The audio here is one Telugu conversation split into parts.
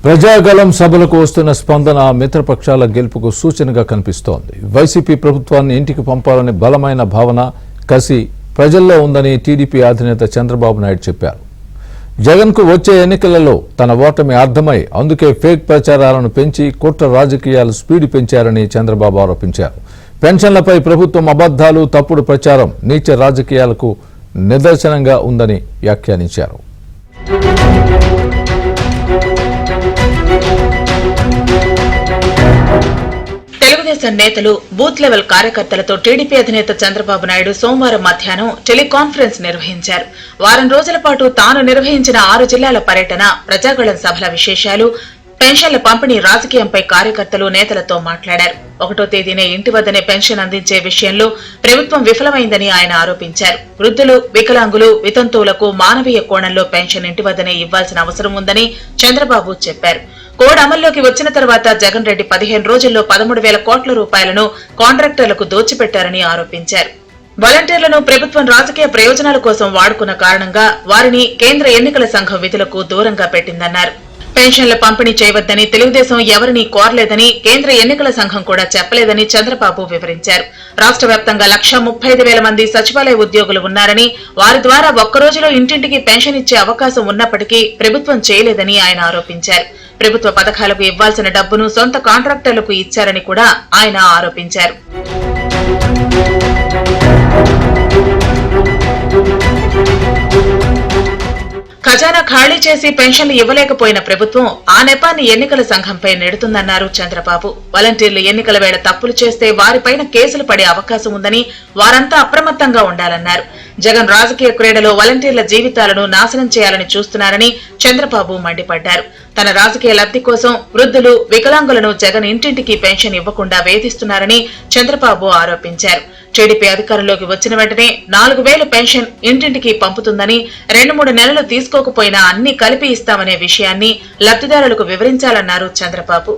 ప్రజాగలం సభలకు వస్తున్న స్పందన మిత్రపక్షాల గెలుపుకు సూచనగా కనిపిస్తోంది. వైసీపీ ప్రభుత్వాన్ని ఇంటికి పంపాలనే బలమైన భావన, కసి ప్రజల్లో ఉందని టీడీపీ అధినేత చంద్రబాబు నాయుడు చెప్పారు. జగన్కు వచ్చే ఎన్నికలలో తన ఓటమి అర్థమై అందుకే ఫేక్ ప్రచారాలను పెంచి కుట్ర రాజకీయాలు స్పీడ్ పెంచారని చంద్రబాబు ఆరోపించారు. పెన్షన్లపై ప్రభుత్వం అబద్ధాలు, తప్పుడు ప్రచారం నీచ రాజకీయాలకు నిదర్శనంగా ఉందని వ్యాఖ్యానించారు. తెలుగుదేశం నేతలు, బూత్ లెవెల్ కార్యకర్తలతో టీడీపీ అధినేత చంద్రబాబు నాయుడు సోమవారం మధ్యాహ్నం టెలికాన్ఫరెన్స్ నిర్వహించారు. వారం రోజుల పాటు తాను నిర్వహించిన 6 జిల్లాల పర్యటన, ప్రజాగళం సభల విశేషాలు, పెన్షన్ల పంపిణీ రాజకీయంపై కార్యకర్తలు, నేతలతో మాట్లాడారు. 1వ తేదీనే ఇంటి వద్దనే పెన్షన్ అందించే విషయంలో ప్రభుత్వం విఫలమైందని ఆయన ఆరోపించారు. వృద్ధులు, వికలాంగులు, వితంతువులకు మానవీయ కోణంలో పెన్షన్ ఇంటి వద్దనే ఇవ్వాల్సిన అవసరం ఉందని చంద్రబాబు చెప్పారు. కోడ్ అమల్లోకి వచ్చిన తర్వాత జగన్ రెడ్డి 15 రోజుల్లో 13,000 కోట్ల రూపాయలను కాంట్రాక్టర్లకు దోచిపెట్టారని ఆరోపించారు. వాలంటీర్లను ప్రభుత్వం రాజకీయ ప్రయోజనాల కోసం వాడుకున్న కారణంగా వారిని కేంద్ర ఎన్నికల సంఘం విధులకు దూరంగా పెట్టిందన్నారు. పెన్షన్ల పంపిణీ చేయవద్దని తెలుగుదేశం ఎవరినీ కోరలేదని, కేంద్ర ఎన్నికల సంఘం కూడా చెప్పలేదని చంద్రబాబు వివరించారు. రాష్ట్ర వ్యాప్తంగా 1,35,000 మంది సచివాలయ ఉద్యోగులు ఉన్నారని, వారి ద్వారా ఒక్కరోజులో ఇంటింటికి పెన్షన్ ఇచ్చే అవకాశం ఉన్నప్పటికీ ప్రభుత్వం చేయలేదని ఆయన ఆరోపించారు. ప్రభుత్వ పథకాలకు ఇవ్వాల్సిన డబ్బును సొంత కాంట్రాక్టర్లకు ఇచ్చారని కూడా ఆయన ఆరోపించారు. ఖజానా ఖాళీ చేసి పెన్షన్లు ఇవ్వలేకపోయిన ప్రభుత్వం ఆ నెపాన్ని ఎన్నికల సంఘంపై నెడుతుందన్నారు చంద్రబాబు. వాలంటీర్లు ఎన్నికల వేళ తప్పులు చేస్తే వారిపైన కేసులు పడే అవకాశం ఉందని, వారంతా అప్రమత్తంగా ఉండాలన్నారు. జగన్ రాజకీయ క్రీడలో వాలంటీర్ల జీవితాలను నాశనం చేయాలని చూస్తున్నారని చంద్రబాబు మండిపడ్డారు. తన రాజకీయ లబ్ధి కోసం వృద్ధులు, వికలాంగులను జగన్ ఇంటింటికి పెన్షన్ ఇవ్వకుండా వేధిస్తున్నారని చంద్రబాబు ఆరోపించారు. టీడీపీ అధికారంలోకి వచ్చిన వెంటనే 4,000 పెన్షన్ ఇంటింటికి పంపుతుందని, 2-3 నెలలు తీసుకోకపోయినా అన్ని కలిపి ఇస్తామనే విషయాన్ని లబ్ధిదారులకు వివరించాలన్నారు చంద్రబాబు.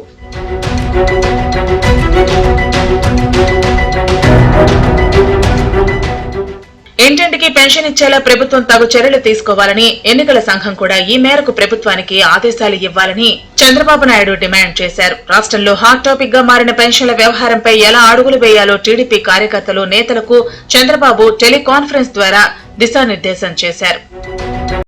ఇంటింటికి పెన్షన్ ఇచ్చేలా ప్రభుత్వం తగు చర్యలు తీసుకోవాలని, ఎన్నికల సంఘం కూడా ఈ మేరకు ప్రభుత్వానికి ఆదేశాలు ఇవ్వాలని చంద్రబాబు నాయుడు డిమాండ్ చేశారు. రాష్ట్రంలో హాట్ టాపిక్ గా మారిన పెన్షన్ల వ్యవహారంపై ఎలా అడుగులు వేయాలో టీడీపీ కార్యకర్తలు, నేతలకు చంద్రబాబు టెలికాన్ఫరెన్స్ ద్వారా దిశానిర్దేశం చేశారు.